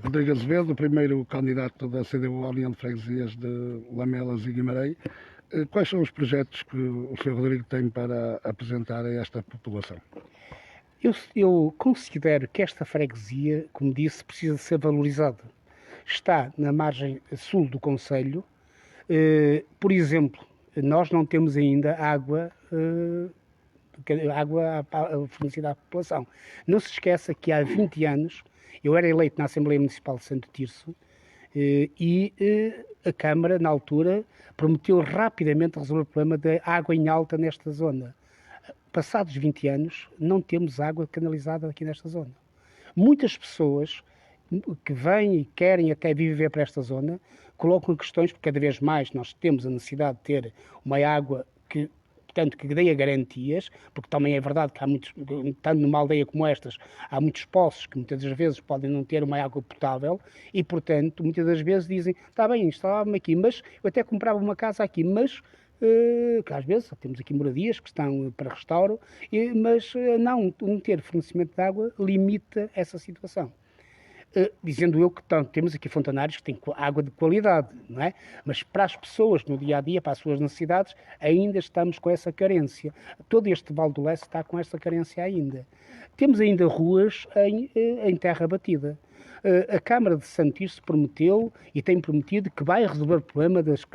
Rodrigo Azevedo, o primeiro candidato da CDU à União de Freguesias de Lamelas e Guimarães. Quais são os projetos que o Sr. Rodrigo tem para apresentar a esta população? Eu considero que esta freguesia, como disse, precisa ser valorizada. Está na margem sul do concelho. Por exemplo, nós não temos ainda água fornecida à população. Não se esqueça que há 20 anos eu era eleito na Assembleia Municipal de Santo Tirso e a Câmara, na altura, prometeu rapidamente resolver o problema da água em alta nesta zona. Passados 20 anos, não temos água canalizada aqui nesta zona. Muitas pessoas que vêm e querem até viver para esta zona colocam questões, porque cada vez mais nós temos a necessidade de ter uma água que, portanto, que dê garantias, porque também é verdade que há muitos, tanto numa aldeia como estas, há muitos poços que muitas das vezes podem não ter uma água potável e, portanto, muitas das vezes dizem, está bem, instalava-me aqui, mas eu até comprava uma casa aqui, mas que às vezes temos aqui moradias que estão para restauro, mas não ter fornecimento de água limita essa situação. Dizendo eu que temos aqui fontanários que têm água de qualidade, não é? Mas para as pessoas no dia-a-dia, para as suas necessidades, ainda estamos com essa carência. Todo este Val do Leste está com essa carência ainda. Temos ainda ruas em terra batida. A Câmara de Santo Tirso prometeu e tem prometido que vai resolver o problema dos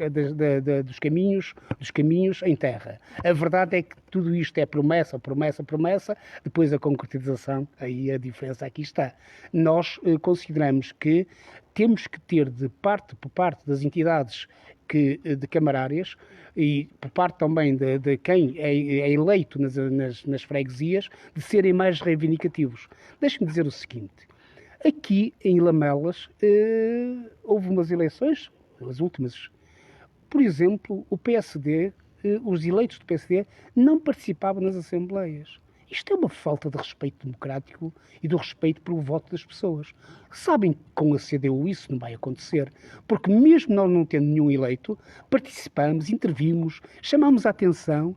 caminhos em terra. A verdade é que tudo isto é promessa, promessa, promessa, depois a concretização, aí a diferença aqui está. Nós consideramos que temos que ter por parte das entidades de camarárias e por parte também de quem é eleito nas freguesias, de serem mais reivindicativos. Deixe-me dizer o seguinte. Aqui em Lamelas houve umas eleições, as últimas. Por exemplo, o PSD, os eleitos do PSD não participavam nas assembleias. Isto é uma falta de respeito democrático e do respeito pelo voto das pessoas. Sabem que com a CDU isso não vai acontecer, porque mesmo nós não tendo nenhum eleito, participamos, intervimos, chamamos a atenção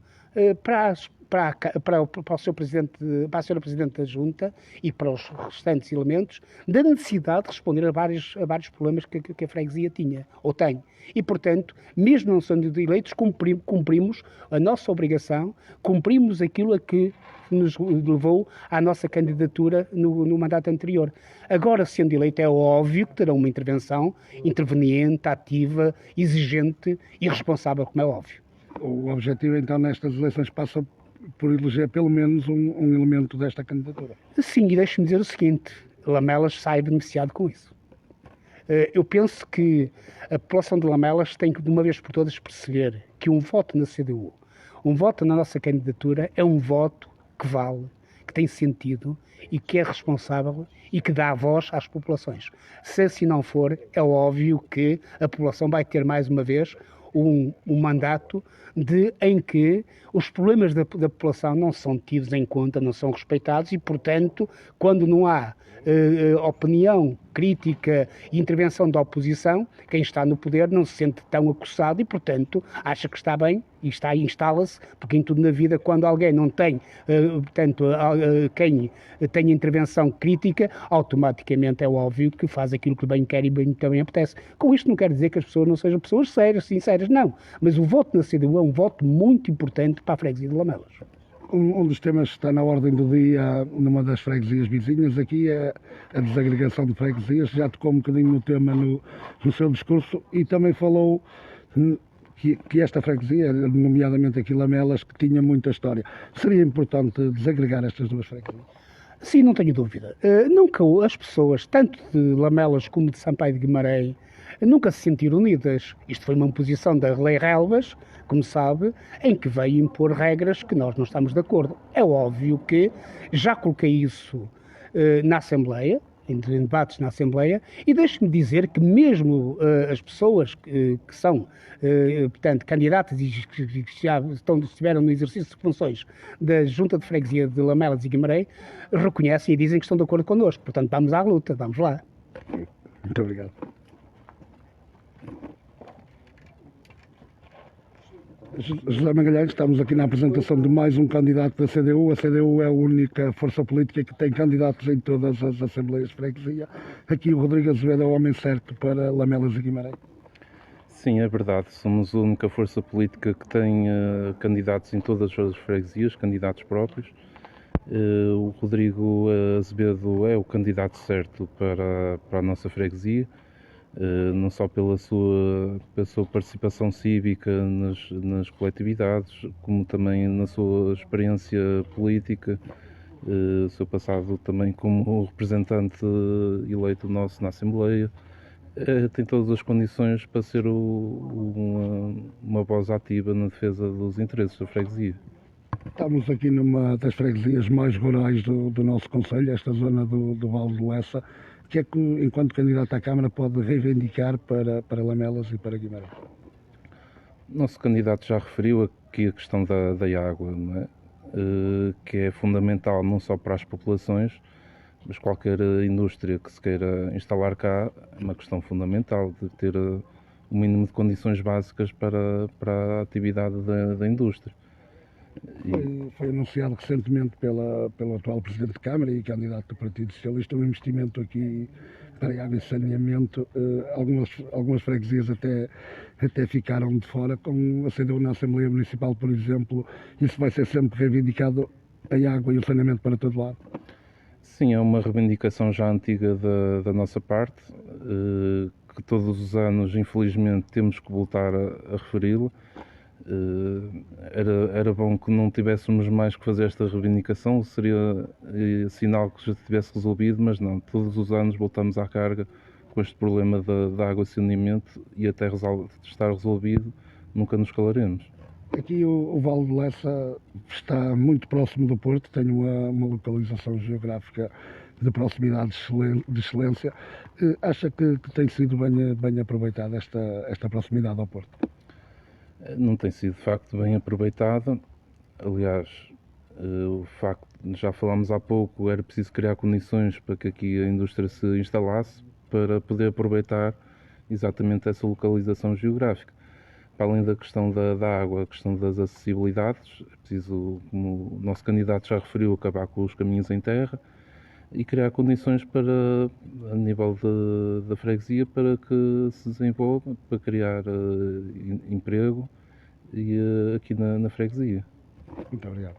para o Sr. Presidente, para a Sra. Presidente da Junta e para os restantes elementos da necessidade de responder a vários problemas que a freguesia tinha, ou tem. E, portanto, mesmo não sendo eleitos, cumprimos a nossa obrigação, cumprimos aquilo a que nos levou à nossa candidatura no mandato anterior. Agora, sendo eleito, é óbvio que terá uma intervenção interveniente, ativa, exigente e responsável, como é óbvio. O objetivo, então, nestas eleições passa por eleger pelo menos um elemento desta candidatura. Sim, e deixe-me dizer o seguinte, Lamelas sai beneficiado com isso. Eu penso que a população de Lamelas tem que, de uma vez por todas, perceber que um voto na CDU, um voto na nossa candidatura, é um voto que vale, que tem sentido e que é responsável e que dá voz às populações. Se assim não for, é óbvio que a população vai ter mais uma vez um mandato em que os problemas da população não são tidos em conta, não são respeitados e, portanto, quando não há opinião, crítica e intervenção da oposição, quem está no poder não se sente tão acossado e, portanto, acha que está bem e instala-se, porque em tudo na vida, quando alguém não tem, quem tem intervenção crítica, automaticamente é óbvio que faz aquilo que bem quer e bem também apetece. Com isto não quer dizer que as pessoas não sejam pessoas sérias, sinceras, não. Mas o voto na CDU é um voto muito importante para a freguesia de Lamelas. Um dos temas que está na ordem do dia numa das freguesias vizinhas aqui é a desagregação de freguesias. Já tocou um bocadinho no tema no seu discurso e também falou que esta freguesia, nomeadamente aqui Lamelas, que tinha muita história. Seria importante desagregar estas duas freguesias? Sim, não tenho dúvida. Nunca as pessoas, tanto de Lamelas como de Sampaio de Guimarães, nunca se sentiram unidas. Isto foi uma imposição da Lei Relvas, como sabe, em que veio impor regras que nós não estamos de acordo. É óbvio que já coloquei isso na Assembleia, em debates na Assembleia, e deixe-me dizer que mesmo as pessoas que são, portanto, candidatas e que já estiveram no exercício de funções da Junta de Freguesia de Lamelas e Guimarães, reconhecem e dizem que estão de acordo connosco. Portanto, vamos à luta, vamos lá. Muito obrigado. José Magalhães, estamos aqui na apresentação de mais um candidato da CDU. A CDU é a única força política que tem candidatos em todas as assembleias de freguesia. Aqui o Rodrigo Azevedo é o homem certo para Lamelas e Guimarães. Sim, é verdade. Somos a única força política que tem candidatos em todas as freguesias, candidatos próprios. O Rodrigo Azevedo é o candidato certo para a nossa freguesia, não só pela sua participação cívica nas coletividades, como também na sua experiência política, o seu passado também como representante eleito nosso na Assembleia. Tem todas as condições para ser uma voz ativa na defesa dos interesses da freguesia. Estamos aqui numa das freguesias mais rurais do nosso concelho, esta zona do Vale do Lessa. O que é que, enquanto candidato à Câmara, pode reivindicar para Lamelas e para Guimarães? O nosso candidato já referiu aqui a questão da água, não é? Que é fundamental não só para as populações, mas qualquer indústria que se queira instalar cá é uma questão fundamental de ter o mínimo de condições básicas para a atividade da indústria. Foi anunciado recentemente pelo atual Presidente de Câmara e candidato do Partido Socialista um investimento aqui para água e saneamento. Algumas freguesias até ficaram de fora, como a CDU na Assembleia Municipal, por exemplo. Isso vai ser sempre reivindicado, a água e o saneamento para todo lado. Sim, é uma reivindicação já antiga da nossa parte, que todos os anos, infelizmente, temos que voltar a referi-la. Era bom que não tivéssemos mais que fazer esta reivindicação, seria sinal que já tivesse resolvido, mas não, todos os anos voltamos à carga com este problema da água e saneamento e até estar resolvido nunca nos calaremos. Aqui o Vale de Lessa está muito próximo do Porto, tem uma localização geográfica de proximidade de excelência. Acha que tem sido bem aproveitada esta proximidade ao Porto? Não tem sido de facto bem aproveitada. Aliás, o facto, já falámos há pouco, era preciso criar condições para que aqui a indústria se instalasse para poder aproveitar exatamente essa localização geográfica. Para além da questão da água, a questão das acessibilidades, é preciso, como o nosso candidato já referiu, acabar com os caminhos em terra e criar condições a nível da freguesia para que se desenvolva, para criar emprego aqui na freguesia. Muito obrigado.